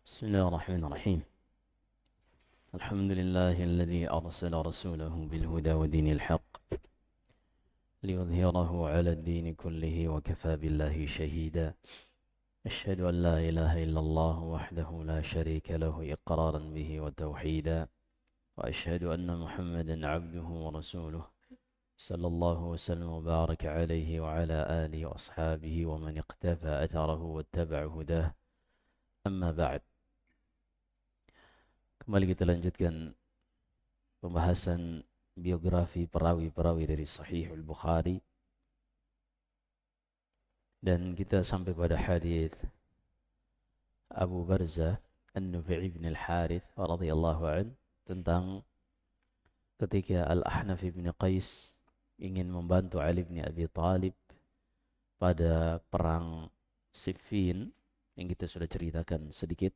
بسم الله الرحمن الرحيم. الحمد لله الذي أرسل رسوله بالهدى ودين الحق ليظهره على الدين كله وكفى بالله شهيدا. أشهد أن لا إله إلا الله وحده لا شريك له إقرارا به وتوحيدا، وأشهد أن محمدا عبده ورسوله صلى الله وسلم وبارك عليه وعلى آله وأصحابه ومن اقتفى أثره واتبع هداه. أما بعد. Kembali kita lanjutkan pembahasan biografi perawi-perawi dari Sahih Al-Bukhari, dan kita sampai pada hadis Abu Barzah An-Nufi' bin Al-Harith radhiyallahu an tentang ketika Al-Ahnaf bin Qais ingin membantu Ali bin Abi Thalib pada perang Siffin yang kita sudah ceritakan sedikit.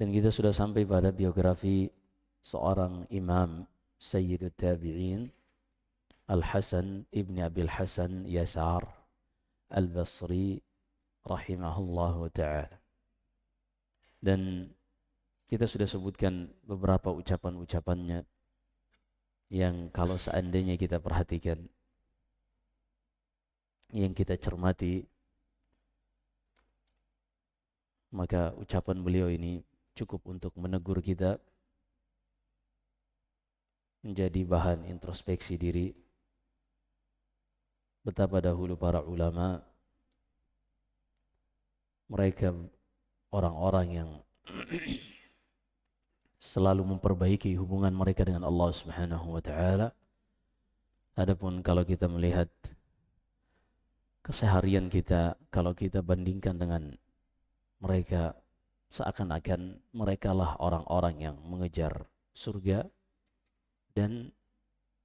Dan kita sudah sampai pada biografi seorang imam Sayyidut Tabi'in Al-Hasan ibn Abil Hasan Yasar Al-Basri rahimahullahu ta'ala. Dan kita sudah sebutkan beberapa ucapan-ucapannya yang kalau seandainya kita perhatikan, yang kita cermati, maka ucapan beliau ini cukup untuk menegur kita, menjadi bahan introspeksi diri. Betapa dahulu para ulama, mereka orang-orang yang selalu memperbaiki hubungan mereka dengan Allah Subhanahu wa taala. Adapun kalau kita melihat keseharian kita, kalau kita bandingkan dengan mereka, seakan-akan merekalah orang-orang yang mengejar surga dan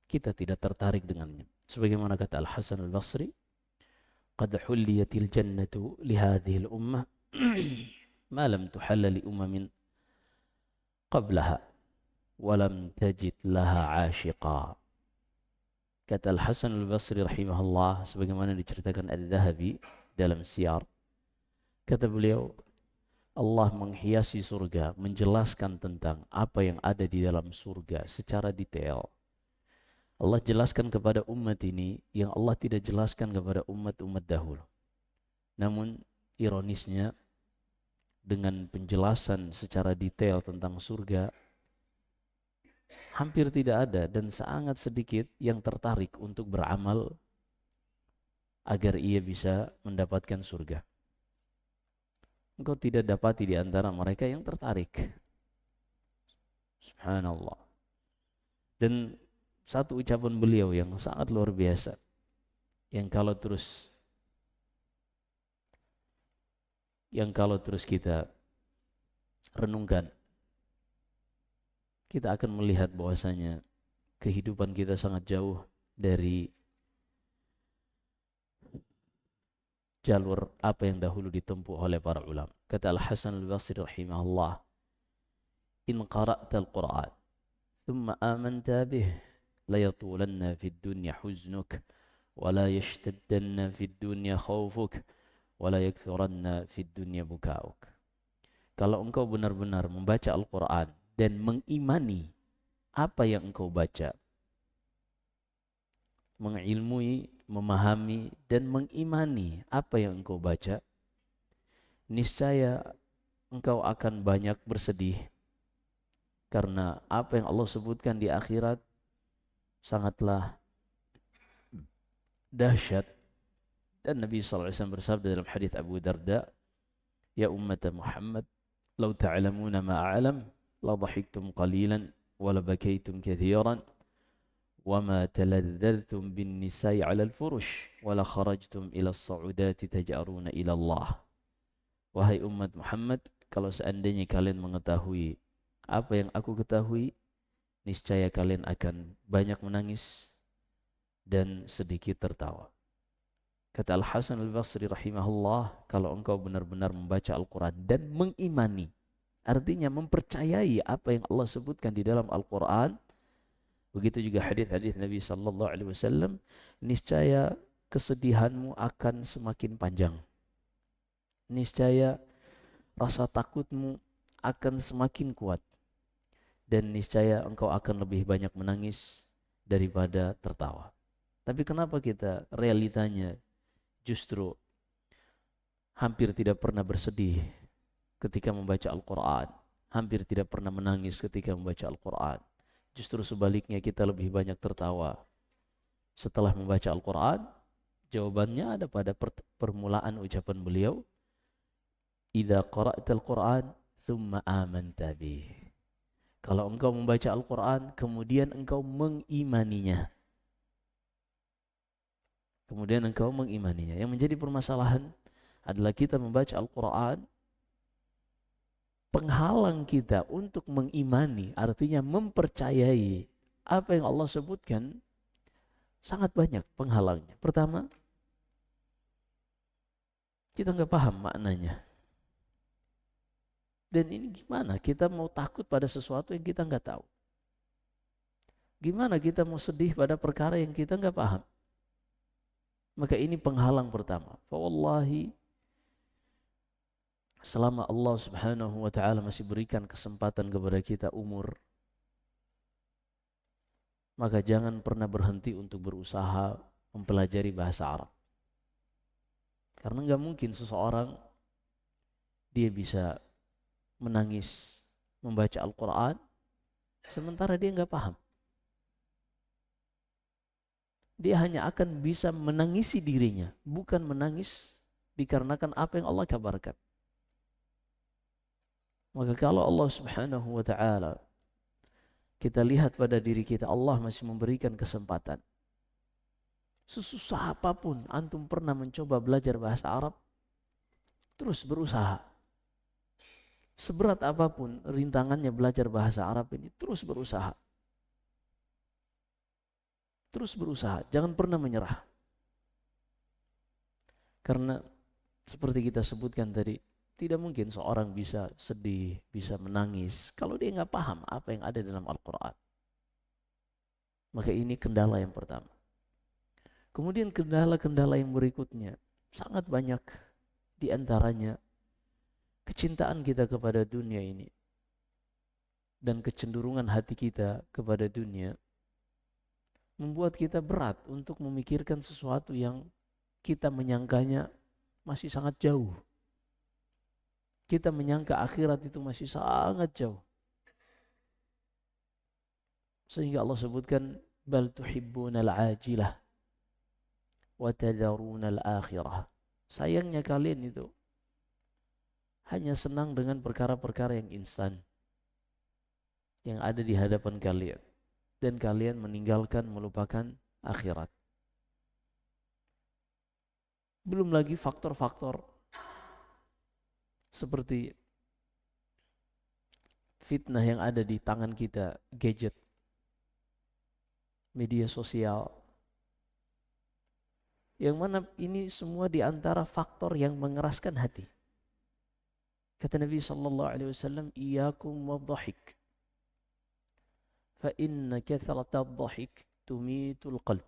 kita tidak tertarik dengannya. Sebagaimana kata Al-Hasan Al-Basri, "Qad hulliyatil jannatu li hadhihi al-ummah ma lam tuhalla li ummin qablaha wa lam tajid laha 'ashiqa." Kata Al-Hasan Al-Basri rahimahullah, sebagaimana diceritakan Al-Dhahabi dalam Siyar, kata beliau, Allah menghiasi surga, menjelaskan tentang apa yang ada di dalam surga secara detail. Allah jelaskan kepada umat ini yang Allah tidak jelaskan kepada umat-umat dahulu. Namun ironisnya, dengan penjelasan secara detail tentang surga, hampir tidak ada dan sangat sedikit yang tertarik untuk beramal agar ia bisa mendapatkan surga. Engkau tidak dapati di antara mereka yang tertarik. Subhanallah. Dan satu ucapan beliau yang sangat luar biasa, yang kalau terus kita renungkan, kita akan melihat bahwasanya kehidupan kita sangat jauh dari jalur apa yang dahulu ditempuh oleh para ulama. Kata Al-Hasan Al-Basri rahimahullah, "In qara'ta al-Qur'an thumma amanta bih la yatulanna fid dunya huznuk wa la yashtaddanna fid dunya khawfuk wa la yakthuranna fid dunya bukauk." Kalau engkau benar-benar membaca Al-Qur'an dan mengimani apa yang engkau baca, mengilmui, memahami dan mengimani apa yang engkau baca, niscaya engkau akan banyak bersedih karena apa yang Allah sebutkan di akhirat sangatlah dahsyat. Dan Nabi SAW bersabda dalam hadis Abu Darda, "Ya ummata Muhammad, law ta'lamuna ma a'lam la dhahiktum qalilan wa la bakaytum kathiran وما تلذذتم بالنساء على الفرش ولا خرجتم إلى الصعودات تجأرون إلى الله." Wahai umat Muhammad, kalau seandainya kalian mengetahui apa yang aku ketahui, niscaya kalian akan banyak menangis dan sedikit tertawa. Kata Al-Hasan Al-Basri rahimahullah, kalau engkau benar-benar membaca Al-Quran dan mengimani, artinya mempercayai apa yang Allah sebutkan di dalam Al-Quran, begitu juga hadis-hadis Nabi sallallahu alaihi wasallam, niscaya kesedihanmu akan semakin panjang. Niscaya rasa takutmu akan semakin kuat. Dan niscaya engkau akan lebih banyak menangis daripada tertawa. Tapi kenapa kita realitanya justru hampir tidak pernah bersedih ketika membaca Al-Quran, hampir tidak pernah menangis ketika membaca Al-Quran. Justru sebaliknya kita lebih banyak tertawa setelah membaca Al-Quran. Jawabannya ada pada permulaan ucapan beliau, idza qara'tal Qur'an tsumma amanta bih. Kalau engkau membaca Al-Quran kemudian engkau mengimaninya. Kemudian engkau mengimaninya. Yang menjadi permasalahan adalah kita membaca Al-Quran, penghalang kita untuk mengimani, artinya mempercayai apa yang Allah sebutkan, sangat banyak penghalangnya. Pertama, kita nggak paham maknanya. Dan ini gimana? Kita mau takut pada sesuatu yang kita nggak tahu. Gimana kita mau sedih pada perkara yang kita nggak paham? Maka ini penghalang pertama. Fawallahi, selama Allah Subhanahu wa ta'ala masih berikan kesempatan kepada kita umur, maka jangan pernah berhenti untuk berusaha mempelajari bahasa Arab. Karena nggak mungkin seseorang dia bisa menangis membaca Al-Quran sementara dia nggak paham. Dia hanya akan bisa menangisi dirinya, bukan menangis dikarenakan apa yang Allah kabarkan. Maka kalau Allah Subhanahu wa ta'ala, kita lihat pada diri kita, Allah masih memberikan kesempatan. Sesusah apapun antum pernah mencoba belajar bahasa Arab, terus berusaha. Seberat apapun rintangannya belajar bahasa Arab ini, terus berusaha. Terus berusaha, jangan pernah menyerah. Karena seperti kita sebutkan tadi, tidak mungkin seorang bisa sedih, bisa menangis kalau dia nggak paham apa yang ada dalam Al-Quran. Maka ini kendala yang pertama. Kemudian kendala-kendala yang berikutnya sangat banyak, di antaranya kecintaan kita kepada dunia ini dan kecenderungan hati kita kepada dunia membuat kita berat untuk memikirkan sesuatu yang kita menyangkanya masih sangat jauh. Kita menyangka akhirat itu masih sangat jauh. Sehingga Allah sebutkan, bal tuhibbunal ajilah wa tadharunal akhirah. Sayangnya kalian itu hanya senang dengan perkara-perkara yang instan yang ada di hadapan kalian, dan kalian meninggalkan, melupakan akhirat. Belum lagi faktor-faktor seperti fitnah yang ada di tangan kita, gadget, media sosial, yang mana ini semua di antara faktor yang mengeraskan hati. Kata Nabi sallallahu alaihi wasallam, iyyakum wadh-dhahik fa inna kathrata adh-dhahik tumitul qalb.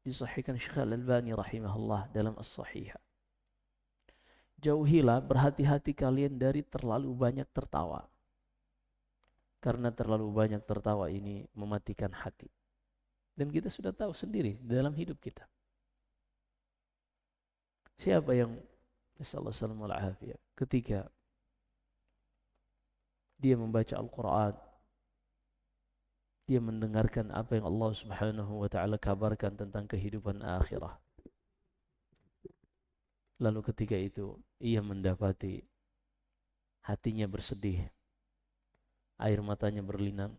Disahihkan Syekh Al-Albani rahimahullah dalam As-Sahihah. Jauhilah, berhati-hati kalian dari terlalu banyak tertawa. Karena terlalu banyak tertawa ini mematikan hati. Dan kita sudah tahu sendiri dalam hidup kita. Siapa yang Nasallallahu ketika dia membaca Al-Quran, dia mendengarkan apa yang Allah Subhanahu wa ta'ala kabarkan tentang kehidupan akhirah. Lalu ketika itu ia mendapati hatinya bersedih, air matanya berlinang,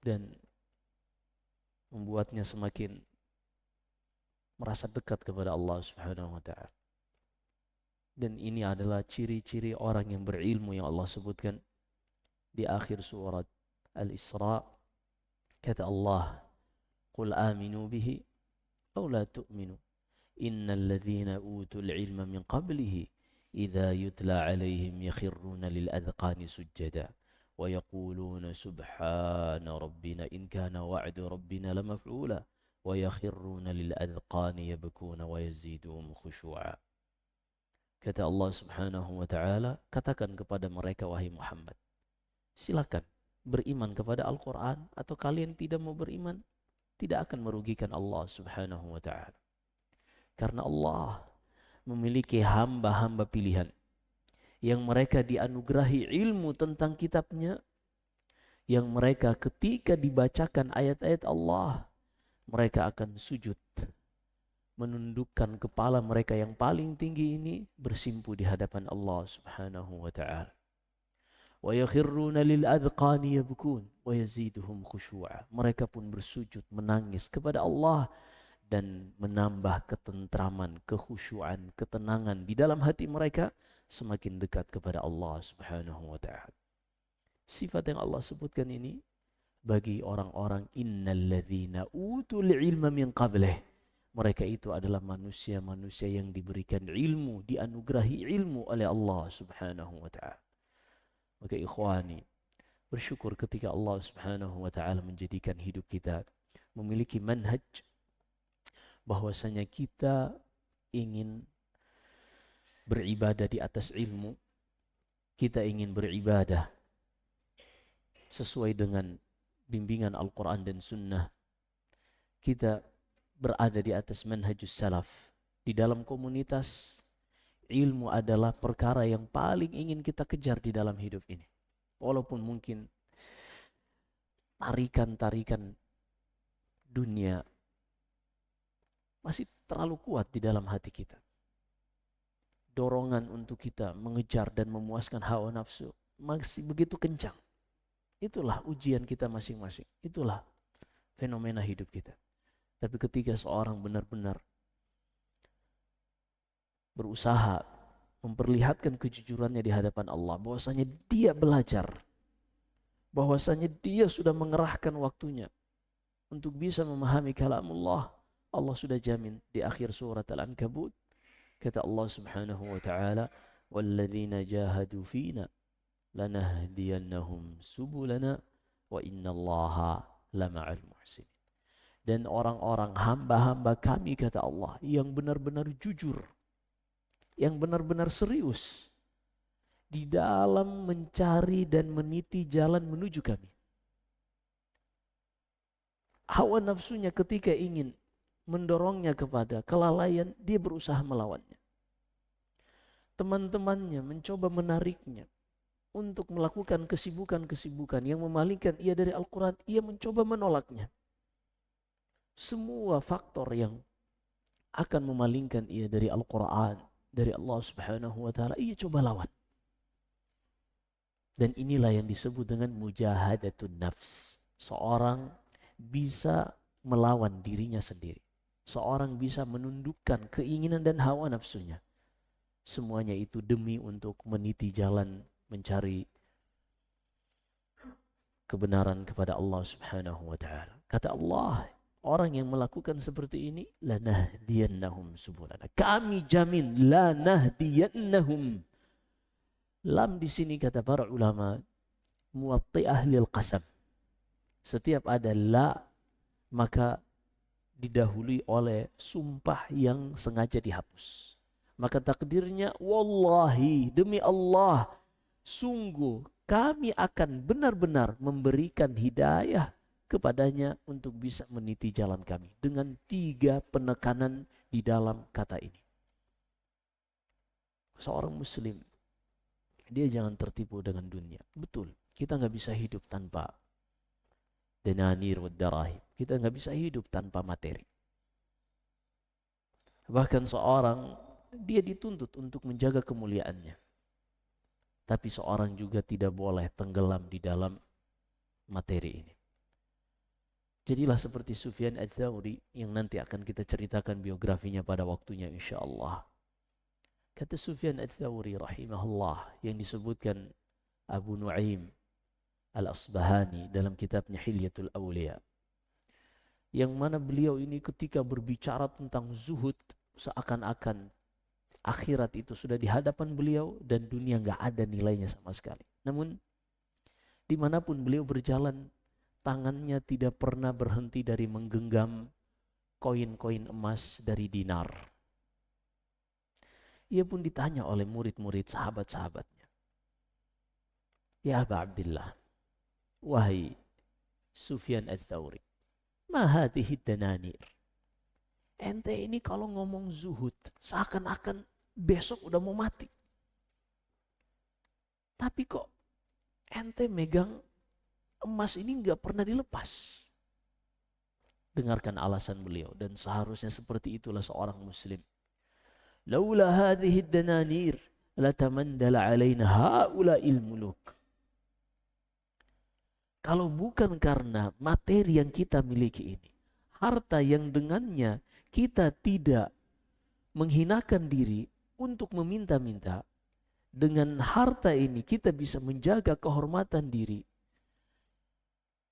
dan membuatnya semakin merasa dekat kepada Allah Subhanahu wa ta'ala. Dan ini adalah ciri-ciri orang yang berilmu yang Allah sebutkan di akhir surat Al-Isra. Kata Allah, qul aminu bihi aw la tu'minu innal ladzina utul ilma min qablihi idza yutla alaihim yakhruna lil adqani sujada wa yaquluna subhana rabbina in kana wa'du rabbina lamaf'ula wa yakhruna lil adqani yabkuna wa yaziduhum khushu'a. Kata Allah Subhanahu wa taala, katakan kepada mereka wahai Muhammad, silakan beriman kepada Al-Qur'an atau kalian tidak mau beriman, tidak akan merugikan Allah Subhanahu wa taala. Karena Allah memiliki hamba-hamba pilihan yang mereka dianugerahi ilmu tentang kitabnya, yang mereka ketika dibacakan ayat-ayat Allah, mereka akan sujud, menundukkan kepala mereka yang paling tinggi ini bersimpu di hadapan Allah Subhanahu wa taala. Wa yakhruna lil adqani yabkun wa yaziduhum khushu'a. Mereka pun bersujud menangis kepada Allah dan menambah ketentraman, kekhusyuan, ketenangan di dalam hati mereka semakin dekat kepada Allah Subhanahu wa taala. Sifat yang Allah sebutkan ini bagi orang-orang innalladzina utul ilma min qablih. Mereka itu adalah manusia-manusia yang diberikan ilmu, dianugerahi ilmu oleh Allah Subhanahu wa taala. Maka ikhwani, bersyukur ketika Allah Subhanahu wa taala menjadikan hidup kita memiliki manhaj bahwasanya kita ingin beribadah di atas ilmu, kita ingin beribadah sesuai dengan bimbingan Al-Quran dan Sunnah, kita berada di atas manhajus salaf. Di dalam komunitas, ilmu adalah perkara yang paling ingin kita kejar di dalam hidup ini. Walaupun mungkin tarikan-tarikan dunia masih terlalu kuat di dalam hati kita. Dorongan untuk kita mengejar dan memuaskan hawa nafsu masih begitu kencang. Itulah ujian kita masing-masing. Itulah fenomena hidup kita. Tapi ketika seorang benar-benar berusaha memperlihatkan kejujurannya di hadapan Allah, bahwasanya dia belajar, bahwasanya dia sudah mengerahkan waktunya untuk bisa memahami kalamullah, Allah sudah jamin di akhir surat Al-Ankabut, kata Allah Subhanahu wa taala, "Walladzina jahadu fina lanahdiyannahum subulana wa innallaha lama'al muhsinin." Dan orang-orang hamba-hamba kami, kata Allah, yang benar-benar jujur, yang benar-benar serius di dalam mencari dan meniti jalan menuju kami. Hawa nafsunya ketika ingin mendorongnya kepada kelalaian, dia berusaha melawannya. Teman-temannya mencoba menariknya untuk melakukan kesibukan-kesibukan yang memalingkan ia dari Al-Quran, ia mencoba menolaknya. Semua faktor yang akan memalingkan ia dari Al-Quran, dari Allah Subhanahu wa taala, ia coba lawan. Dan inilah yang disebut dengan mujahadatun nafs. Seorang bisa melawan dirinya sendiri. Seorang bisa menundukkan keinginan dan hawa nafsunya. Semuanya itu demi untuk meniti jalan mencari kebenaran kepada Allah Subhanahu wa taala. Kata Allah, orang yang melakukan seperti ini, lanahdiyannahum subulana. Kami jamin lanahdiyannahum. Lam di sini kata para ulama muwatti'ah lil qasam. Setiap ada la maka didahului oleh sumpah yang sengaja dihapus. Maka takdirnya wallahi, demi Allah, sungguh kami akan benar-benar memberikan hidayah kepadanya untuk bisa meniti jalan kami. Dengan 3 penekanan di dalam kata ini. Seorang muslim, dia jangan tertipu dengan dunia. Betul, kita nggak bisa hidup tanpa denanir wa darahim. Kita nggak bisa hidup tanpa materi. Bahkan seorang, dia dituntut untuk menjaga kemuliaannya. Tapi seorang juga tidak boleh tenggelam di dalam materi ini. Jadilah seperti Sufyan Ats-Tsauri yang nanti akan kita ceritakan biografinya pada waktunya insyaallah. Kata Sufyan Ats-Tsauri rahimahullah yang disebutkan Abu Nuaim Al-Asbahani dalam kitabnya Hilyatul Awliya. Yang mana beliau ini ketika berbicara tentang zuhud, seakan-akan akhirat itu sudah di hadapan beliau dan dunia nggak ada nilainya sama sekali. Namun dimanapun beliau berjalan, tangannya tidak pernah berhenti dari menggenggam koin-koin emas dari dinar. Ia pun ditanya oleh murid-murid sahabat-sahabatnya. Ya Aba Abdillah, wahai Sufyan Ats-Tsauri, ma hadhihi dananir. Ente ini kalau ngomong zuhud, seakan-akan besok udah mau mati. Tapi kok ente megang emas ini nggak pernah dilepas. Dengarkan alasan beliau, dan seharusnya seperti itulah seorang muslim. Laula hadhihi dananir latamandala alaina haula'il muluk. Kalau bukan karena materi yang kita miliki ini, harta yang dengannya kita tidak menghinakan diri untuk meminta-minta, dengan harta ini kita bisa menjaga kehormatan diri.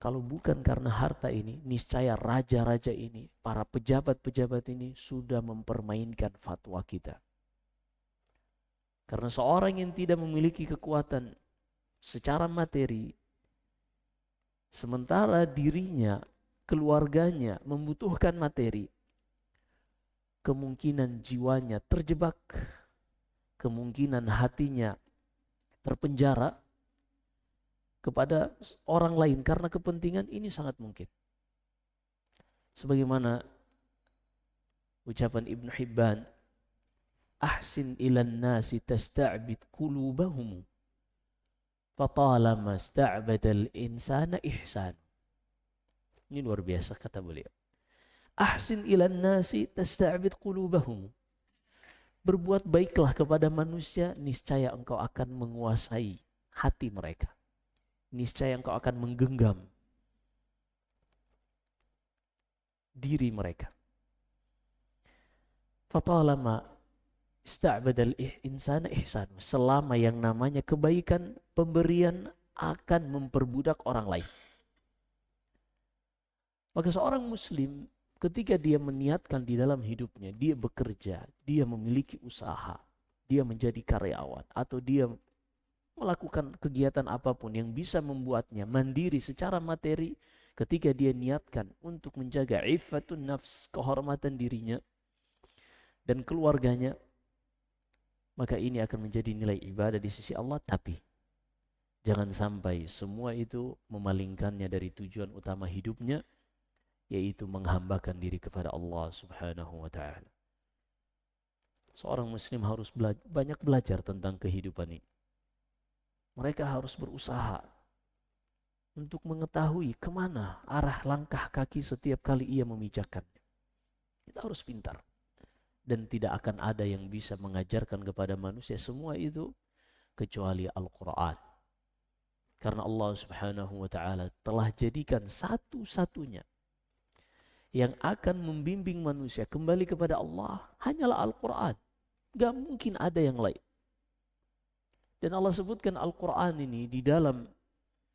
Kalau bukan karena harta ini, niscaya raja-raja ini, para pejabat-pejabat ini sudah mempermainkan fatwa kita. Karena seorang yang tidak memiliki kekuatan secara materi, sementara dirinya, keluarganya membutuhkan materi, kemungkinan jiwanya terjebak, kemungkinan hatinya terpenjara kepada orang lain karena kepentingan, ini sangat mungkin. Sebagaimana ucapan Ibn Hibban, ahsin ilan nasi tasta'bid qulubahum fatalama sta'badal insana ihsan. Ini luar biasa kata beliau. Ahsin ilan nasi tasta'bid qulubahum. Berbuat baiklah kepada manusia, niscaya engkau akan menguasai hati mereka. Niscaya engkau akan menggenggam diri mereka. Fatalama ista'badal insana ihsan. Selama yang namanya kebaikan, pemberian akan memperbudak orang lain. Maka seorang muslim ketika dia meniatkan di dalam hidupnya, dia bekerja, dia memiliki usaha, dia menjadi karyawan, atau dia melakukan kegiatan apapun yang bisa membuatnya mandiri secara materi, ketika dia niatkan untuk menjaga iffatun nafs, kehormatan dirinya dan keluarganya, maka ini akan menjadi nilai ibadah di sisi Allah. Tapi jangan sampai semua itu memalingkannya dari tujuan utama hidupnya, yaitu menghambakan diri kepada Allah Subhanahu wa ta'ala. Seorang muslim harus banyak belajar tentang kehidupan ini. Mereka harus berusaha untuk mengetahui kemana arah langkah kaki setiap kali ia memijakkannya. Kita harus pintar. Dan tidak akan ada yang bisa mengajarkan kepada manusia semua itu kecuali Al-Quran. Karena Allah Subhanahu wa ta'ala telah jadikan satu-satunya yang akan membimbing manusia kembali kepada Allah hanyalah Al-Quran. Gak mungkin ada yang lain. Dan Allah sebutkan Al-Quran ini di dalam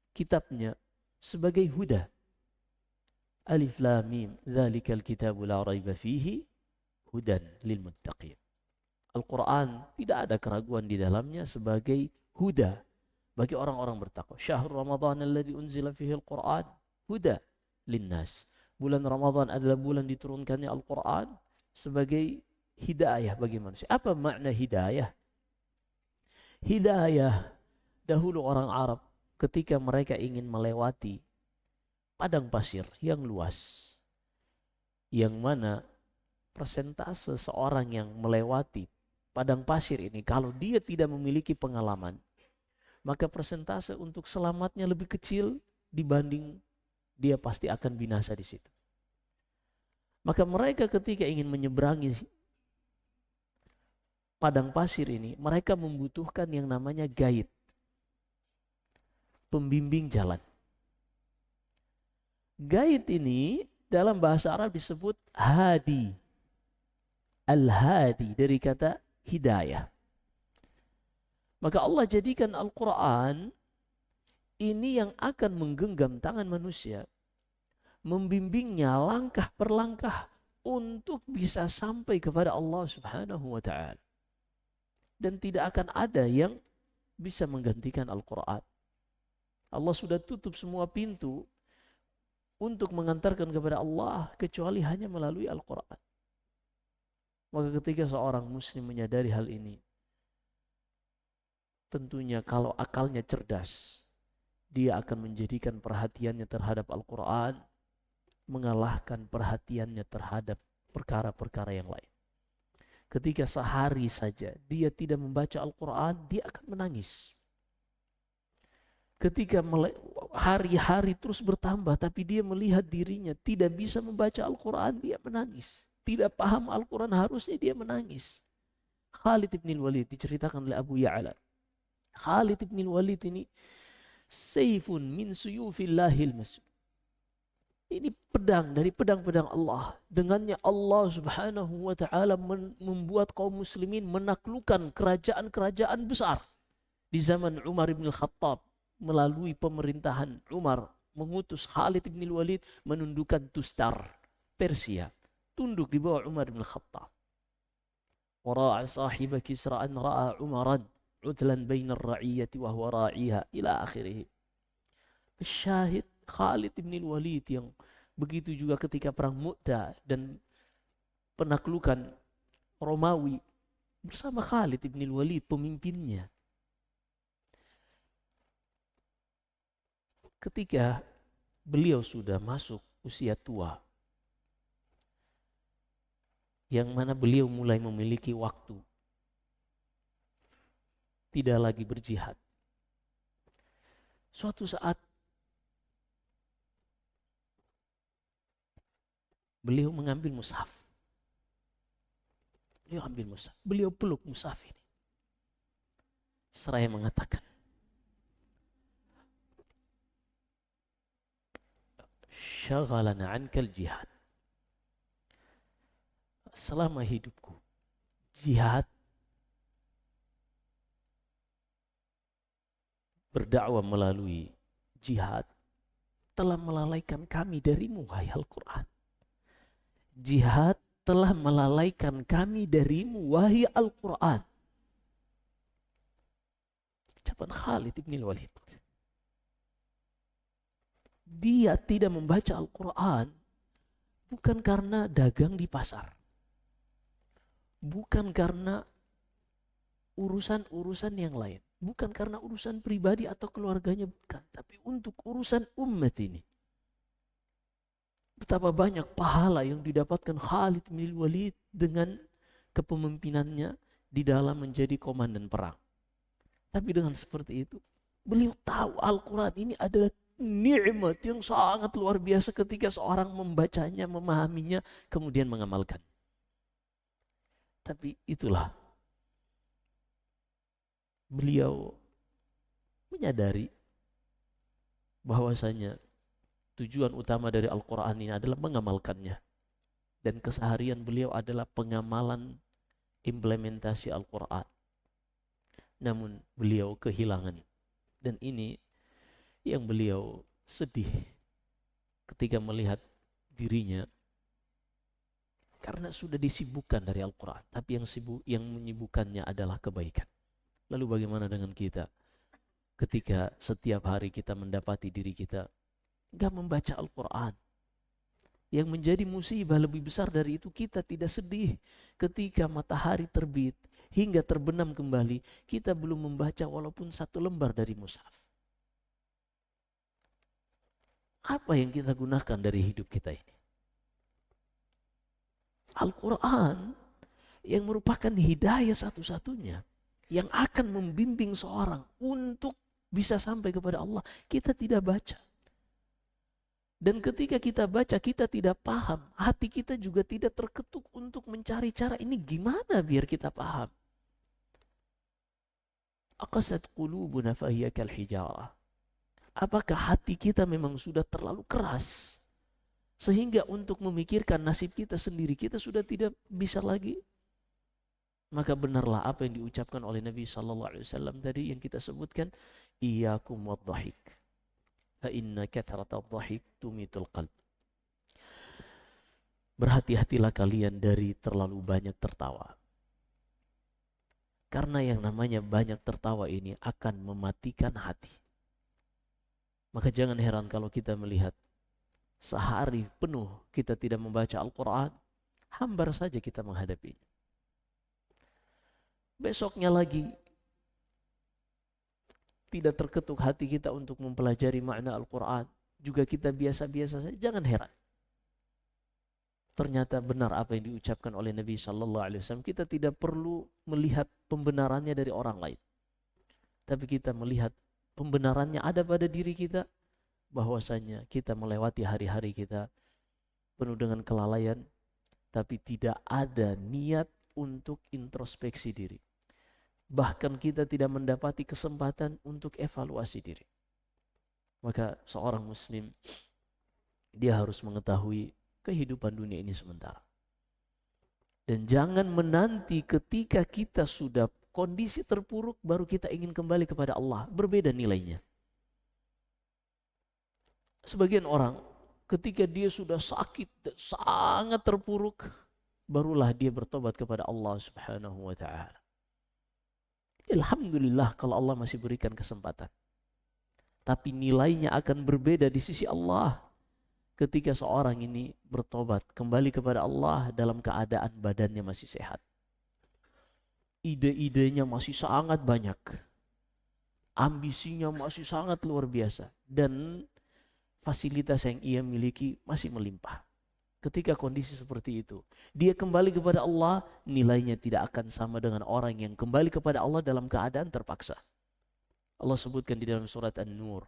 kitabnya sebagai huda. Alif Lam Mim, dzalikal kitabu la raiba fihi, hudan lil muttaqin. Al-Quran tidak ada keraguan di dalamnya sebagai huda bagi orang-orang bertakwa. Syahrul Ramadan alladzi unzila fihi al-Quran huda linnas. Bulan Ramadan adalah bulan diturunkannya Al-Quran sebagai hidayah bagi manusia. Apa makna hidayah? Hidayah, dahulu orang Arab ketika mereka ingin melewati padang pasir yang luas, yang mana persentase seorang yang melewati padang pasir ini, kalau dia tidak memiliki pengalaman, maka persentase untuk selamatnya lebih kecil dibanding dia pasti akan binasa di situ. Maka mereka ketika ingin menyeberangi padang pasir ini, mereka membutuhkan yang namanya guide, pembimbing jalan. Guide ini dalam bahasa Arab disebut hadi. Al-hadi dari kata hidayah. Maka Allah jadikan Al-Quran ini yang akan menggenggam tangan manusia, membimbingnya langkah per langkah untuk bisa sampai kepada Allah Subhanahu wa ta'ala. Dan tidak akan ada yang bisa menggantikan Al-Quran. Allah sudah tutup semua pintu untuk mengantarkan kepada Allah kecuali hanya melalui Al-Quran. Maka ketika seorang muslim menyadari hal ini, tentunya kalau akalnya cerdas, dia akan menjadikan perhatiannya terhadap Al-Quran mengalahkan perhatiannya terhadap perkara-perkara yang lain. Ketika sehari saja dia tidak membaca Al-Quran, dia akan menangis. Ketika hari-hari terus bertambah, tapi dia melihat dirinya tidak bisa membaca Al-Quran, dia menangis. Tidak paham Al-Quran, harusnya dia menangis. Khalid bin Walid diceritakan oleh Abu Ya'la. Khalid bin Walid ini sayfun min suyufillahil masjid. Ini pedang dari pedang-pedang Allah. Dengannya Allah subhanahu wa ta'ala membuat kaum muslimin menaklukkan kerajaan-kerajaan besar. Di zaman Umar bin Khattab, melalui pemerintahan Umar, mengutus Khalid bin Walid menundukkan Tustar, Persia. Tunduk di bawah Umar bin Khattab. Wara'a sahiba kisra'an ra'a Umaran udlan bainar ra'iyyati wa huwa ra'iha ila akhirih. Syahid Khalid bin Walid yang begitu juga ketika perang Mu'tah dan penaklukan Romawi bersama Khalid bin Walid pemimpinnya. Ketika beliau sudah masuk usia tua, yang mana beliau mulai memiliki waktu, tidak lagi berjihad. Suatu saat beliau mengambil mushaf. Beliau peluk mushaf ini. Seraya mengatakan, syaghalana ankal jihad. Selama hidupku, jihad, berdakwah melalui jihad telah melalaikan kami darimu, wahai Al-Quran. Jihad telah melalaikan kami darimu, wahai Al-Quran. Ucapan Khalid bin Walid. Dia tidak membaca Al-Quran bukan karena dagang di pasar, bukan karena urusan-urusan yang lain, bukan karena urusan pribadi atau keluarganya, bukan, tapi untuk urusan umat ini. Betapa banyak pahala yang didapatkan Khalid bin Walid dengan kepemimpinannya di dalam menjadi komandan perang. Tapi dengan seperti itu, beliau tahu Al-Quran ini adalah nikmat yang sangat luar biasa ketika seorang membacanya, memahaminya, kemudian mengamalkan. Tapi itulah, beliau menyadari bahwasanya tujuan utama dari Al-Quran ini adalah mengamalkannya. Dan keseharian beliau adalah pengamalan implementasi Al-Quran. Namun beliau kehilangan. Dan ini yang beliau sedih ketika melihat dirinya. Karena sudah disibukkan dari Al-Quran. Tapi yang menyibukkannya adalah kebaikan. Lalu bagaimana dengan kita? Ketika setiap hari kita mendapati diri kita gak membaca Al-Quran. Yang menjadi musibah lebih besar dari itu, kita tidak sedih ketika matahari terbit hingga terbenam kembali, kita belum membaca walaupun satu lembar dari mushaf. Apa yang kita gunakan dari hidup kita ini? Al-Quran yang merupakan hidayah satu-satunya yang akan membimbing seorang untuk bisa sampai kepada Allah, kita tidak baca. Dan ketika kita baca, kita tidak paham. Hati kita juga tidak terketuk untuk mencari cara ini gimana biar kita paham. Aqasat qulubuna fahiya kal hijarah. Apakah hati kita memang sudah terlalu keras sehingga untuk memikirkan nasib kita sendiri kita sudah tidak bisa lagi? Maka benarlah apa yang diucapkan oleh Nabi SAW tadi yang kita sebutkan, iyyakum wadh-dhahik. Fa inna kathrata dhahik tumitul qalb. Berhati-hatilah kalian dari terlalu banyak tertawa. Karena yang namanya banyak tertawa ini akan mematikan hati. Maka jangan heran kalau kita melihat sehari penuh kita tidak membaca Al-Quran, hambar saja kita menghadapinya. besoknya lagi tidak terketuk hati kita untuk mempelajari makna Al-Quran, juga kita biasa-biasa saja, jangan heran. Ternyata benar apa yang diucapkan oleh Nabi Sallallahu Alaihi Wasallam. Kita tidak perlu melihat pembenarannya dari orang lain, tapi kita melihat pembenarannya ada pada diri kita, bahwasanya kita melewati hari-hari kita penuh dengan kelalaian, tapi tidak ada niat untuk introspeksi diri. Bahkan kita tidak mendapati kesempatan untuk evaluasi diri. Maka seorang muslim, dia harus mengetahui kehidupan dunia ini sementara. Dan jangan menanti ketika kita sudah kondisi terpuruk baru kita ingin kembali kepada Allah. Berbeda nilainya. Sebagian orang ketika dia sudah sakit dan sangat terpuruk, barulah dia bertobat kepada Allah Subhanahu wa taala. Alhamdulillah kalau Allah masih berikan kesempatan. Tapi nilainya akan berbeda di sisi Allah ketika seorang ini bertobat kembali kepada Allah dalam keadaan badannya masih sehat. Ide-idenya masih sangat banyak. Ambisinya masih sangat luar biasa. Dan fasilitas yang ia miliki masih melimpah. Ketika kondisi seperti itu, dia kembali kepada Allah, nilainya tidak akan sama dengan orang yang kembali kepada Allah dalam keadaan terpaksa. Allah sebutkan di dalam surat An-Nur,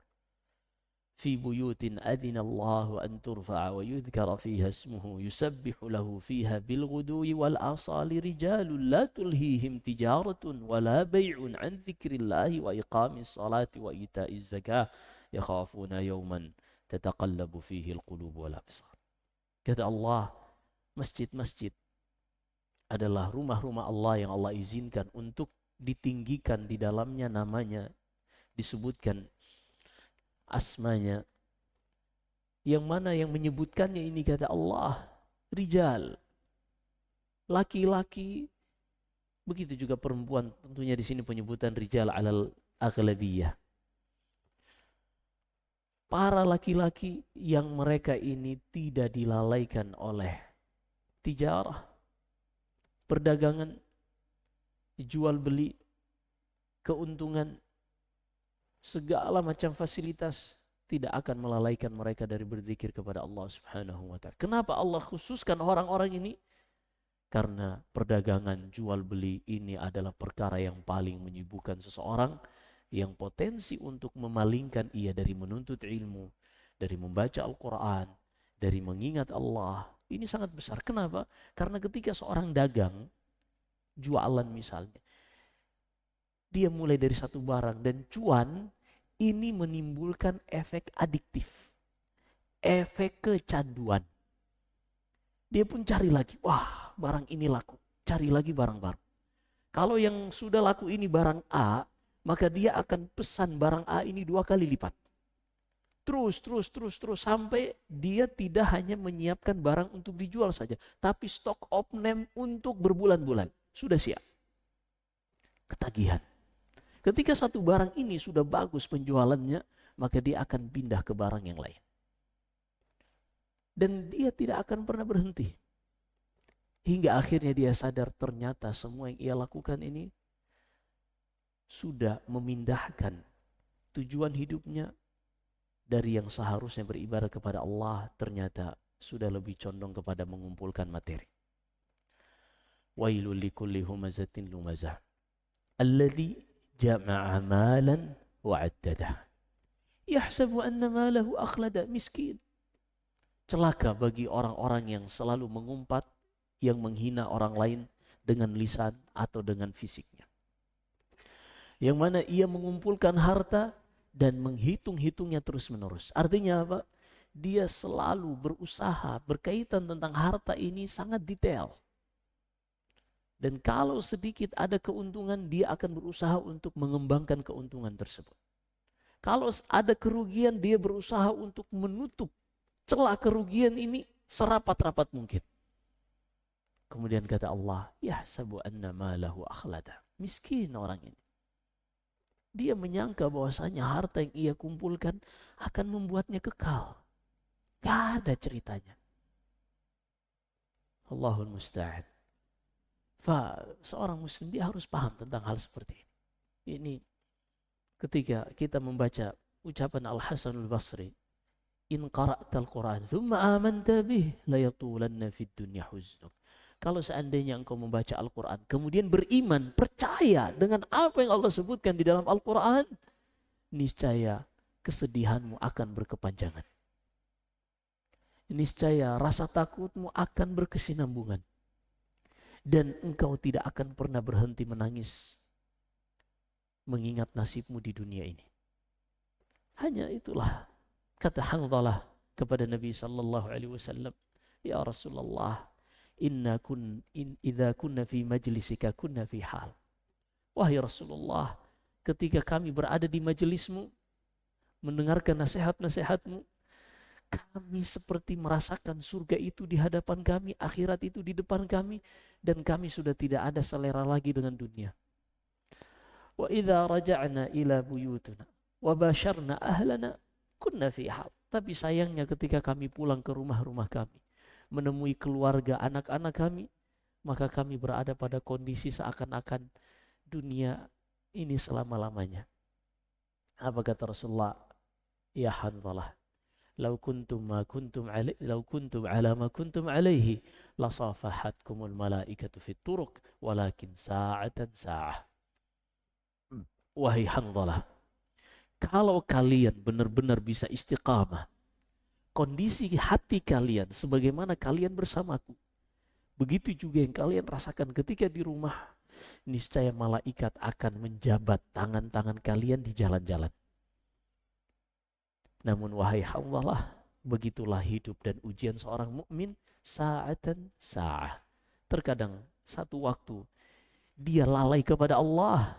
fi buyutin adina Allahu an turfa'a wa yudhkara fiha ismuhu yusabbihu lahu fiha bil ghudwi wal asali rijalun la tulhihim tijaratun wa la bay'un an dzikrillahi wa iqamis salati wa ita'iz zakah yakhafuna yawman tataqallabu fihi al-qulub wal absar. Kata Allah, masjid-masjid adalah rumah-rumah Allah yang Allah izinkan untuk ditinggikan di dalamnya namanya, disebutkan asmanya. Yang mana yang menyebutkannya ini kata Allah, rijal, laki-laki, begitu juga perempuan. Tentunya di sini penyebutan rijal alal aghlabiyah. Para laki-laki yang mereka ini tidak dilalaikan oleh tijarah, perdagangan, jual beli, keuntungan, segala macam fasilitas tidak akan melalaikan mereka dari berzikir kepada Allah Subhanahu wa taala. Kenapa Allah khususkan orang-orang ini? Karena perdagangan jual beli ini adalah perkara yang paling menyibukkan seseorang, yang potensi untuk memalingkan ia dari menuntut ilmu, dari membaca Al-Quran, dari mengingat Allah. Ini sangat besar. Kenapa? Karena ketika seorang dagang, jualan misalnya, dia mulai dari satu barang dan cuan, ini menimbulkan efek adiktif, efek kecanduan. Dia pun cari lagi, wah barang ini laku, cari lagi barang baru. Kalau yang sudah laku ini barang A, maka dia akan pesan barang A ini 2 kali lipat. Terus sampai dia tidak hanya menyiapkan barang untuk dijual saja, tapi stok opname untuk berbulan-bulan. Sudah siap. Ketagihan. Ketika satu barang ini sudah bagus penjualannya, maka dia akan pindah ke barang yang lain. Dan dia tidak akan pernah berhenti. Hingga akhirnya dia sadar ternyata semua yang ia lakukan ini sudah memindahkan tujuan hidupnya dari yang seharusnya beribadah kepada Allah, ternyata sudah lebih condong kepada mengumpulkan materi. Wailul likulli humazatin lumazah alladzi jama'a malan wa 'addadah yahsabu anna malahu akhlada. Miskin. Celaka bagi orang-orang yang selalu mengumpat, yang menghina orang lain dengan lisan atau dengan fisiknya. Yang mana ia mengumpulkan harta dan menghitung-hitungnya terus-menerus. Artinya apa? Dia selalu berusaha, berkaitan tentang harta ini sangat detail. Dan kalau sedikit ada keuntungan, dia akan berusaha untuk mengembangkan keuntungan tersebut. Kalau ada kerugian, dia berusaha untuk menutup celah kerugian ini serapat-rapat mungkin. Kemudian kata Allah, yahsabu anna malahu akhlada. Miskin orang ini. Dia menyangka bahwasanya harta yang ia kumpulkan akan membuatnya kekal. Gak ada ceritanya. Allahul musta'an. Seorang muslim dia harus paham tentang hal seperti ini. Ini ketika kita membaca ucapan Al-Hasan Al-Basri, in qara'tal Qur'an thumma amanta bih la yatulanna fid dunya huznuk. Kalau seandainya engkau membaca Al-Quran, kemudian beriman, percaya dengan apa yang Allah sebutkan di dalam Al-Quran, niscaya kesedihanmu akan berkepanjangan. Niscaya rasa takutmu akan berkesinambungan. Dan engkau tidak akan pernah berhenti menangis mengingat nasibmu di dunia ini. Hanya itulah kata Hanzalah kepada Nabi sallallahu alaihi wasallam, ya Rasulullah, idza kunna fi majlisika kunna fi hal. Wahai Rasulullah, ketika kami berada di majelismu mendengarkan nasihat-nasihatmu, kami seperti merasakan surga itu di hadapan kami, akhirat itu di depan kami, dan kami sudah tidak ada selera lagi dengan dunia. Wa idza raja'na ila buyutuna wa basyarna ahlana kunna fi hal. Tapi sayangnya ketika kami pulang ke rumah-rumah kami, menemui keluarga anak-anak kami, maka kami berada pada kondisi seakan-akan dunia ini selama-lamanya. Apa kata Rasulullah? Ya Hanzalah, law kuntum ala ma kuntum alaihi lasafahatkumul malaikatu fit turuq walakin sa'atan sa'ah. Wahai Hanzalah, kalau kalian benar-benar bisa istiqamah, kondisi hati kalian sebagaimana kalian bersamaku, begitu juga yang kalian rasakan ketika di rumah, niscaya malaikat akan menjabat tangan-tangan kalian di jalan-jalan. Namun wahai Hanzalah, begitulah hidup dan ujian seorang mukmin, sa'atan sa'ah. Terkadang satu waktu dia lalai kepada Allah,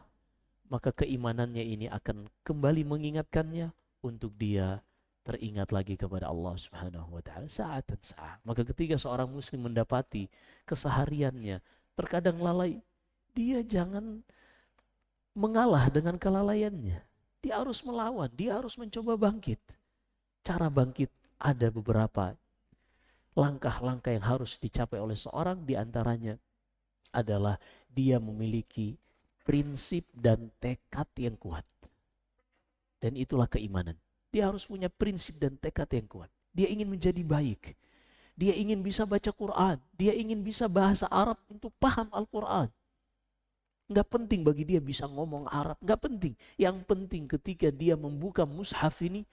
maka keimanannya ini akan kembali mengingatkannya untuk dia teringat lagi kepada Allah Subhanahu wa taala, sa'atan sa'ah. Maka ketika seorang muslim mendapati kesehariannya terkadang lalai, dia jangan mengalah dengan kelalaiannya. Dia harus melawan, dia harus mencoba bangkit. Cara bangkit ada beberapa langkah-langkah yang harus dicapai oleh seorang, diantaranya adalah dia memiliki prinsip dan tekad yang kuat. Dan itulah keimanan. Dia harus punya prinsip dan tekad yang kuat. Dia ingin menjadi baik. Dia ingin bisa baca Quran. Dia ingin bisa bahasa Arab untuk paham Al-Quran. Nggak penting bagi dia bisa ngomong Arab. Nggak penting. Yang penting ketika dia membuka mushaf ini,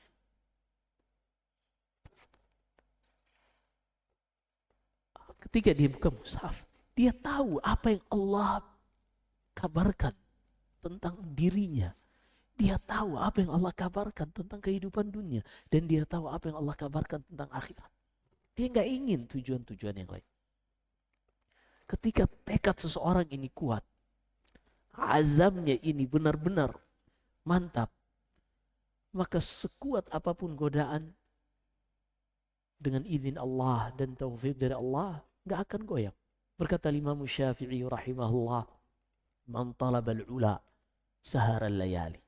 ketika dia buka mushaf, dia tahu apa yang Allah kabarkan tentang dirinya. Dia tahu apa yang Allah kabarkan tentang kehidupan dunia. Dan dia tahu apa yang Allah kabarkan tentang akhirat. Dia nggak ingin tujuan-tujuan yang lain. Ketika tekad seseorang ini kuat, azamnya ini benar-benar mantap, maka sekuat apapun godaan, dengan izin Allah dan taufik dari Allah, nggak akan goyang. Berkata Imam Syafi'i rahimahullah, man talabal ula saharal layali.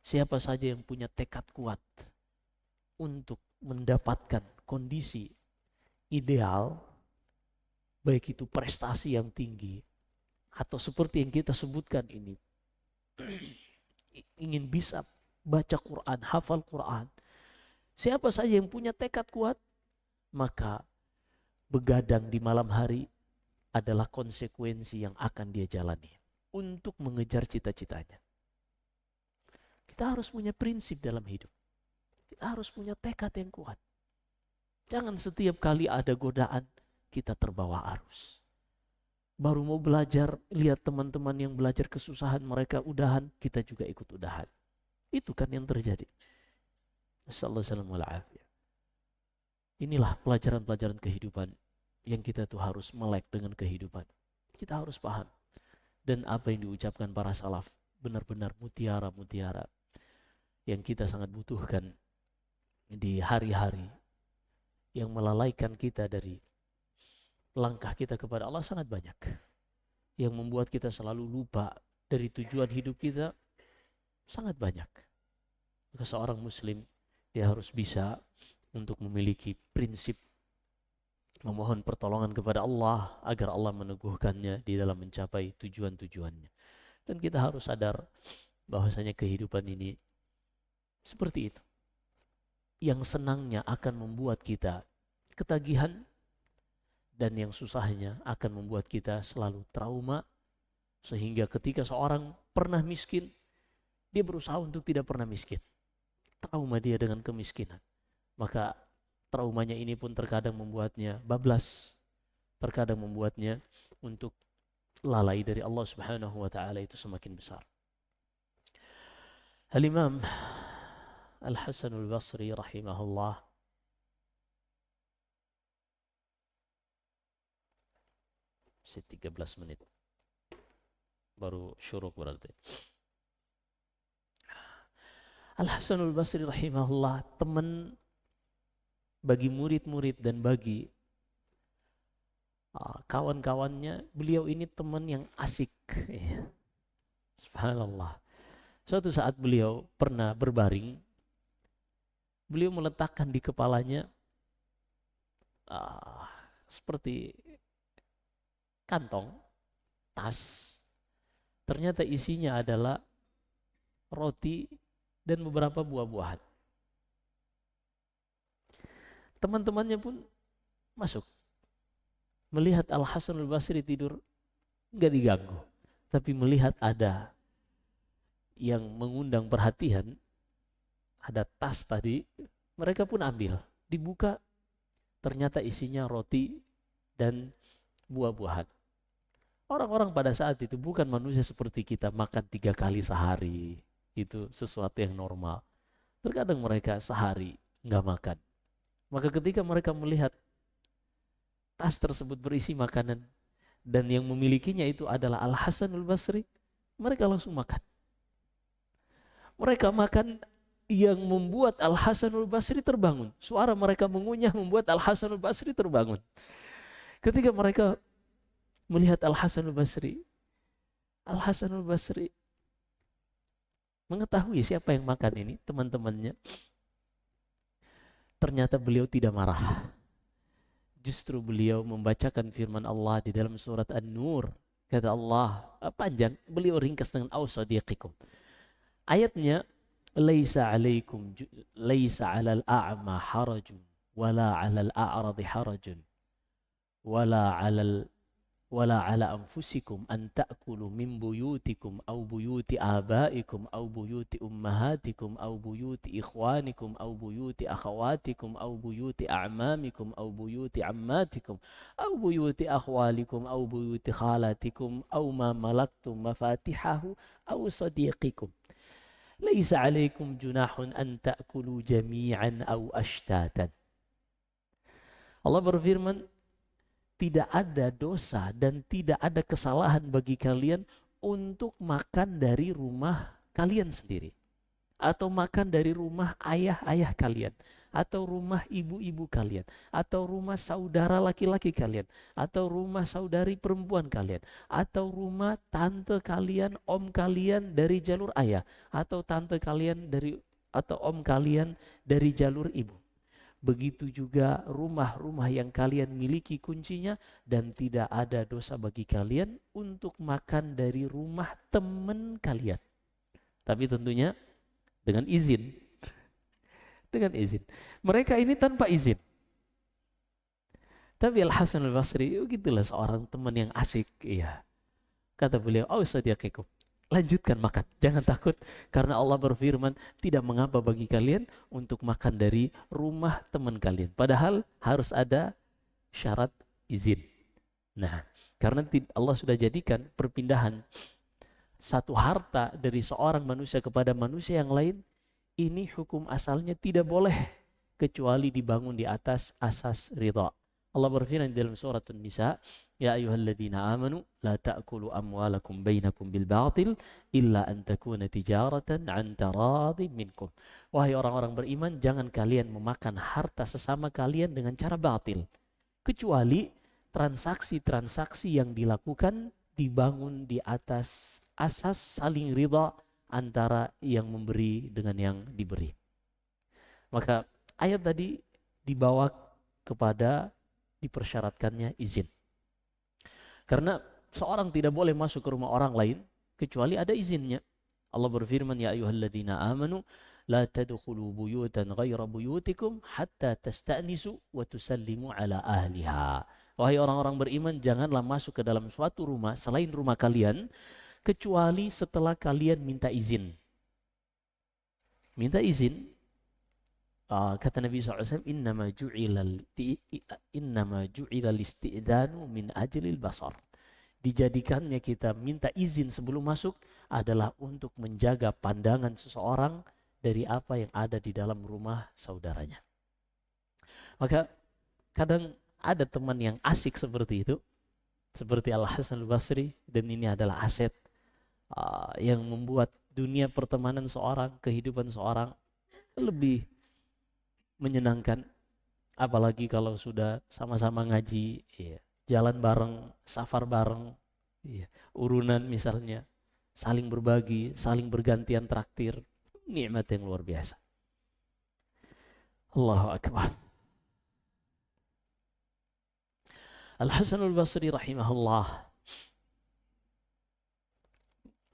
Siapa saja yang punya tekad kuat untuk mendapatkan kondisi ideal, baik itu prestasi yang tinggi, atau seperti yang kita sebutkan ini, ingin bisa baca Quran, hafal Quran. Siapa saja yang punya tekad kuat, maka begadang di malam hari adalah konsekuensi yang akan dia jalani untuk mengejar cita-citanya. Kita harus punya prinsip dalam hidup. Kita harus punya tekad yang kuat. Jangan setiap kali ada godaan, kita terbawa arus. Baru mau belajar, lihat teman-teman yang belajar kesusahan, mereka udahan, kita juga ikut udahan. Itu kan yang terjadi. Assalamualaikum. Inilah pelajaran-pelajaran kehidupan yang kita tuh harus melek dengan kehidupan. Kita harus paham. Dan apa yang diucapkan para salaf, benar-benar mutiara-mutiara yang kita sangat butuhkan di hari-hari yang melalaikan kita dari langkah kita kepada Allah sangat banyak. Yang membuat kita selalu lupa dari tujuan hidup kita sangat banyak. Maka seorang muslim, dia harus bisa untuk memiliki prinsip memohon pertolongan kepada Allah agar Allah meneguhkannya di dalam mencapai tujuan-tujuannya. Dan kita harus sadar bahwasanya kehidupan ini seperti itu. Yang senangnya akan membuat kita ketagihan, dan yang susahnya akan membuat kita selalu trauma, sehingga ketika seorang pernah miskin, dia berusaha untuk tidak pernah miskin. Trauma dia dengan kemiskinan. Maka traumanya ini pun terkadang membuatnya bablas, terkadang membuatnya untuk lalai dari Allah Subhanahu wa taala itu semakin besar. Al-Imam Al-Hasan Al-Basri rahimahullah, masih 13 menit baru syuruk berarti. Al-Hasan Al-Basri rahimahullah teman bagi murid-murid dan bagi kawan-kawannya. Beliau ini teman yang asik, ya. Subhanallah. Suatu saat beliau pernah berbaring, beliau meletakkan di kepalanya seperti kantong, tas. Ternyata isinya adalah roti dan beberapa buah-buahan. Teman-temannya pun masuk. Melihat Al-Hasan Al-Basri tidur, nggak diganggu. Tapi melihat ada yang mengundang perhatian, ada tas tadi, mereka pun ambil. Dibuka, ternyata isinya roti dan buah-buahan. Orang-orang pada saat itu bukan manusia seperti kita, makan 3 kali sehari. Itu sesuatu yang normal. Terkadang mereka sehari nggak makan. Maka ketika mereka melihat tas tersebut berisi makanan dan yang memilikinya itu adalah Al-Hasan Al-Basri, mereka langsung makan. Mereka makan yang membuat Al-Hasan Al-Basri terbangun. Suara mereka mengunyah membuat Al-Hasan Al-Basri terbangun. Ketika mereka melihat Al-Hasan Al-Basri, Al-Hasan Al-Basri mengetahui siapa yang makan ini, teman-temannya. Ternyata beliau tidak marah. Justru beliau membacakan firman Allah di dalam surat An-Nur. Kata Allah, panjang, beliau ringkas dengan awsadiqikum. Ayatnya, laisa 'alal a'ma harajun wala 'alal a'radi harajun wala 'ala anfusikum an ta'kulu min buyutikum aw buyuti abaikum aw buyuti ummahatikum aw buyuti ikhwanikum aw buyuti akhawatikum aw buyuti a'mamikum aw buyuti ammatikum aw buyuti akhwalikum aw buyuti khalatikum aw ma malaktum mafatihahu aw sadiqikum. Laisa 'alaikum junahun an ta'kulu jami'an aw ashtatan. Allah berfirman, tidak ada dosa dan tidak ada kesalahan bagi kalian untuk makan dari rumah kalian sendiri. Atau makan dari rumah ayah-ayah kalian. Atau rumah ibu-ibu kalian. Atau rumah saudara laki-laki kalian. Atau rumah saudari perempuan kalian. Atau rumah tante kalian, om kalian dari jalur ayah. Atau tante kalian atau om kalian dari jalur ibu. Begitu juga rumah-rumah yang kalian miliki kuncinya, dan tidak ada dosa bagi kalian untuk makan dari rumah teman kalian. Tapi tentunya dengan izin. Dengan izin. Mereka ini tanpa izin. Tapi Al-Hasan Al-Basri, gitulah seorang teman yang asik. Iya. Kata beliau, sadiqikum, lanjutkan makan, jangan takut, karena Allah berfirman tidak mengapa bagi kalian untuk makan dari rumah teman kalian. Padahal harus ada syarat izin. Nah, karena Allah sudah jadikan perpindahan satu harta dari seorang manusia kepada manusia yang lain, ini hukum asalnya tidak boleh kecuali dibangun di atas asas ridha. Allah berfirman dalam surat An-Nisa, ya ayyuhalladzina amanu la ta'kulu amwalakum bainakum bil batil illa an takuna tijaratan an taradhim minkum. Wahai orang-orang beriman, jangan kalian memakan harta sesama kalian dengan cara batil, kecuali transaksi-transaksi yang dilakukan dibangun di atas asas saling ridha antara yang memberi dengan yang diberi. Maka ayat tadi dibawa kepada dipersyaratkannya izin. Karena seorang tidak boleh masuk ke rumah orang lain kecuali ada izinnya. Allah berfirman, ya ayyuhalladzina amanu la tadkhulu buyutan ghaira buyutikum hatta tasta'nisu wa tusallimu ala ahliha. Wahai orang-orang beriman, janganlah masuk ke dalam suatu rumah selain rumah kalian kecuali setelah kalian minta izin. Minta izin, kata Nabi SAW, innama ju'ilal isti'danu min ajlil basar. Dijadikannya kita minta izin sebelum masuk adalah untuk menjaga pandangan seseorang dari apa yang ada di dalam rumah saudaranya. Maka kadang ada teman yang asik seperti itu, seperti Al-Hasan Al-Basri, dan ini adalah aset yang membuat dunia pertemanan seorang, kehidupan seorang lebih menyenangkan. Apalagi kalau sudah sama-sama ngaji, ya, jalan bareng, safar bareng, ya, urunan misalnya, saling berbagi, saling bergantian traktir, nikmat yang luar biasa. Allahu Akbar. Al-Hasan Al-Basri rahimahullah,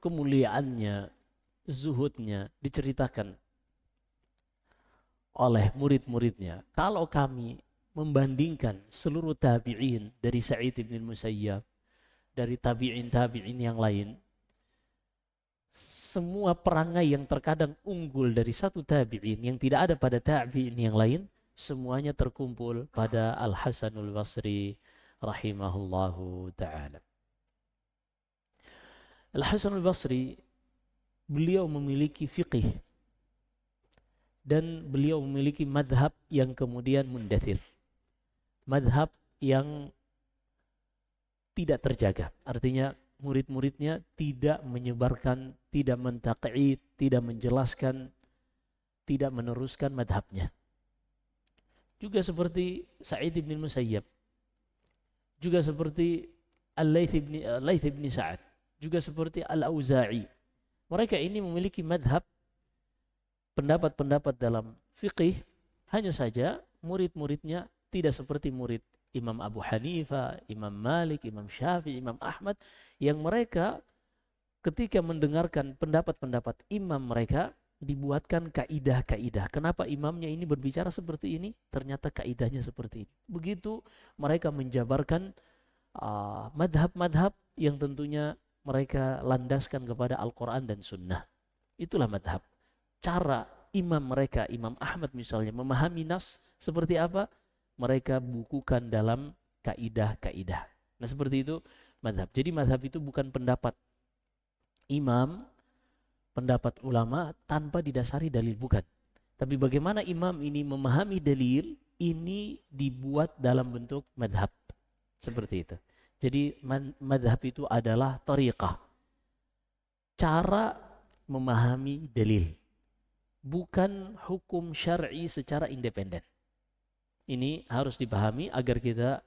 kemuliaannya, zuhudnya diceritakan oleh murid-muridnya. Kalau kami membandingkan seluruh tabi'in dari Sa'id bin Musayyab, dari tabi'in yang lain, semua perangai yang terkadang unggul dari satu tabi'in yang tidak ada pada tabi'in yang lain, semuanya terkumpul pada Al-Hasanul Basri rahimahullahu ta'ala. Al-Hasanul Basri, beliau memiliki fiqih dan beliau memiliki madhab yang kemudian mundathir. Madhab yang tidak terjaga. Artinya murid-muridnya tidak menyebarkan, tidak mentaqid, tidak menjelaskan, tidak meneruskan madhabnya. Juga seperti Sa'id bin Musayyab, juga seperti Al-Laits bin Sa'ad, juga seperti Al-Auza'i. Mereka ini memiliki madhab, pendapat-pendapat dalam fiqih, hanya saja murid-muridnya tidak seperti murid Imam Abu Hanifah, Imam Malik, Imam Syafi'i, Imam Ahmad, yang mereka ketika mendengarkan pendapat-pendapat imam mereka dibuatkan kaidah-kaidah. Kenapa imamnya ini berbicara seperti ini? Ternyata kaidahnya seperti ini. Begitu mereka menjabarkan madhab-madhab yang tentunya mereka landaskan kepada Al-Quran dan Sunnah. Itulah madhab. Cara imam mereka, Imam Ahmad misalnya, memahami nas seperti apa, mereka bukukan dalam kaidah-kaidah. Nah seperti itu madhab. Jadi madhab itu bukan pendapat imam, pendapat ulama tanpa didasari dalil, bukan. Tapi bagaimana imam ini memahami dalil, ini dibuat dalam bentuk madhab. Seperti itu. Jadi madhab itu adalah tariqah, cara memahami dalil, bukan hukum syar'i secara independen. Ini harus dipahami agar kita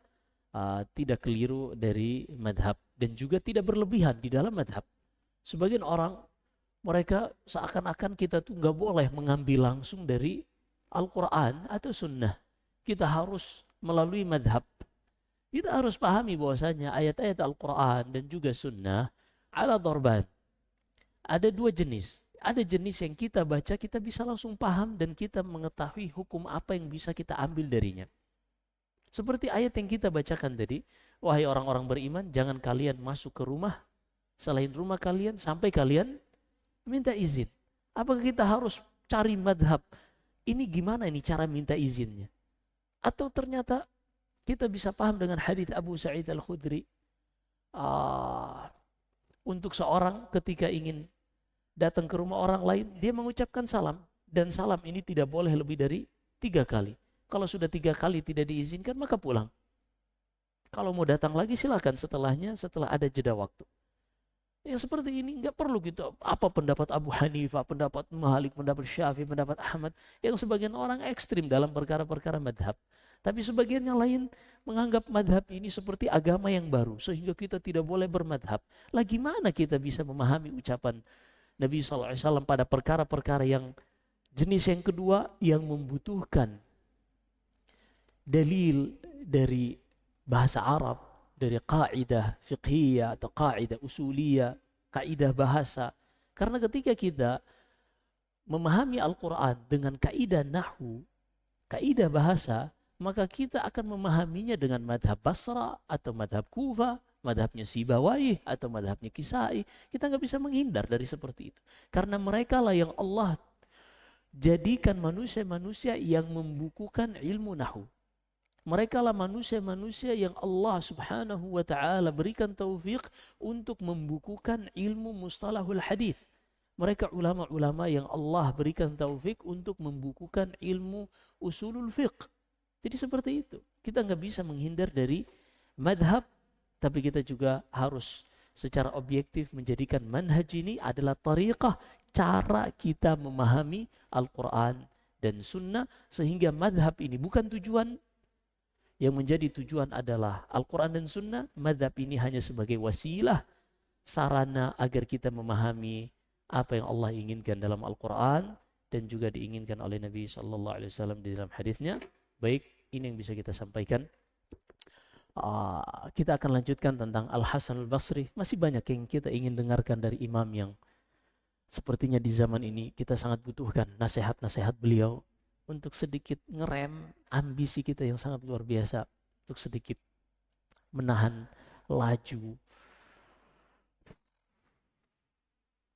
tidak keliru dari madhab dan juga tidak berlebihan di dalam madhab. Sebagian orang, mereka seakan-akan kita tuh nggak boleh mengambil langsung dari Al-Quran atau Sunnah. Kita harus melalui madhab. Kita harus pahami bahwasanya ayat-ayat Al-Quran dan juga Sunnah ala dorban. Ada dua jenis. Ada jenis yang kita baca, kita bisa langsung paham dan kita mengetahui hukum apa yang bisa kita ambil darinya. Seperti ayat yang kita bacakan tadi, wahai orang-orang beriman, jangan kalian masuk ke rumah selain rumah kalian sampai kalian minta izin. Apakah kita harus cari madhab? Ini gimana ini cara minta izinnya? Atau ternyata kita bisa paham dengan hadits Abu Sa'id Al-Khudri. Untuk seorang ketika ingin datang ke rumah orang lain, dia mengucapkan salam. Dan salam ini tidak boleh lebih dari 3 kali. Kalau sudah 3 kali tidak diizinkan, maka pulang. Kalau mau datang lagi silakan setelahnya, setelah ada jeda waktu. Yang seperti ini nggak perlu gitu. Apa pendapat Abu Hanifah, pendapat Malik, pendapat Syafi'i, pendapat Ahmad. Yang sebagian orang ekstrim dalam perkara-perkara madhab. Tapi sebagian yang lain menganggap madhab ini seperti agama yang baru. Sehingga kita tidak boleh bermadhab. Lah gimana kita bisa memahami ucapan Nabi SAW pada perkara-perkara yang jenis yang kedua yang membutuhkan dalil dari bahasa Arab, dari kaidah fiqhiyah atau kaidah usuliyah, kaidah bahasa. Karena ketika kita memahami Al-Quran dengan kaidah nahwu, kaidah bahasa, maka kita akan memahaminya dengan madhab Basra atau madhab Kufa, madhabnya Sibawayh atau madhabnya Kisai. Kita nggak bisa menghindar dari seperti itu. Karena mereka lah yang Allah jadikan manusia-manusia yang membukukan ilmu nahwu. Mereka lah manusia-manusia yang Allah subhanahu wa ta'ala berikan taufik untuk membukukan ilmu mustalahul hadis. Mereka ulama-ulama yang Allah berikan taufik untuk membukukan ilmu usulul fiqh. Jadi seperti itu. Kita nggak bisa menghindar dari madhab, tapi kita juga harus secara objektif menjadikan manhaj ini adalah tariqah, cara kita memahami Al-Quran dan Sunnah, sehingga madhab ini bukan tujuan. Yang menjadi tujuan adalah Al-Quran dan Sunnah. Madhab ini hanya sebagai wasilah, sarana agar kita memahami apa yang Allah inginkan dalam Al-Quran dan juga diinginkan oleh Nabi SAW di dalam hadisnya. Baik, ini yang bisa kita sampaikan. Kita akan lanjutkan tentang Al-Hasan Al-Basri. Masih banyak yang kita ingin dengarkan dari imam yang sepertinya di zaman ini kita sangat butuhkan nasihat-nasihat beliau untuk sedikit ngerem ambisi kita yang sangat luar biasa, untuk sedikit menahan laju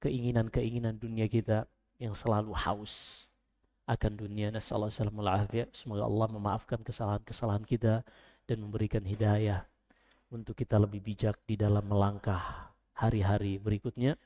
keinginan-keinginan dunia kita yang selalu haus akan dunia. Nasallahu alaihi wasallam. Semoga Allah memaafkan kesalahan-kesalahan kita dan memberikan hidayah untuk kita lebih bijak di dalam melangkah hari-hari berikutnya.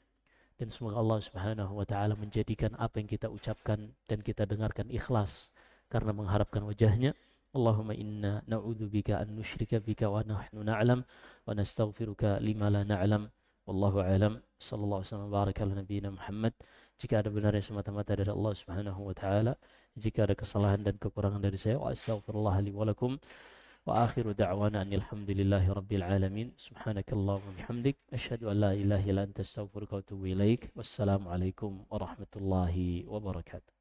Dan semoga Allah subhanahu wa ta'ala menjadikan apa yang kita ucapkan dan kita dengarkan ikhlas karena mengharapkan wajahnya. Allahumma inna na'udzubika an nusyrika bika wa nahnu na'lam wa nastaghfiruka lima la na'lam. Wallahu a'lam. Sallallahu alaihi wasallam baraka ala nabiyina Muhammad. Jika ada benarnya semata-mata dari Allah subhanahu wa ta'ala, jika ada kesalahan dan kekurangan dari saya, wa astaghfirullah li wa lakum. وآخر دعوانا أن الحمد لله رب العالمين. سبحانك اللهم وبحمدك أشهد أن لا إله إلا أنت أستغفرك وأتوب إليك. والسلام عليكم ورحمة الله وبركاته.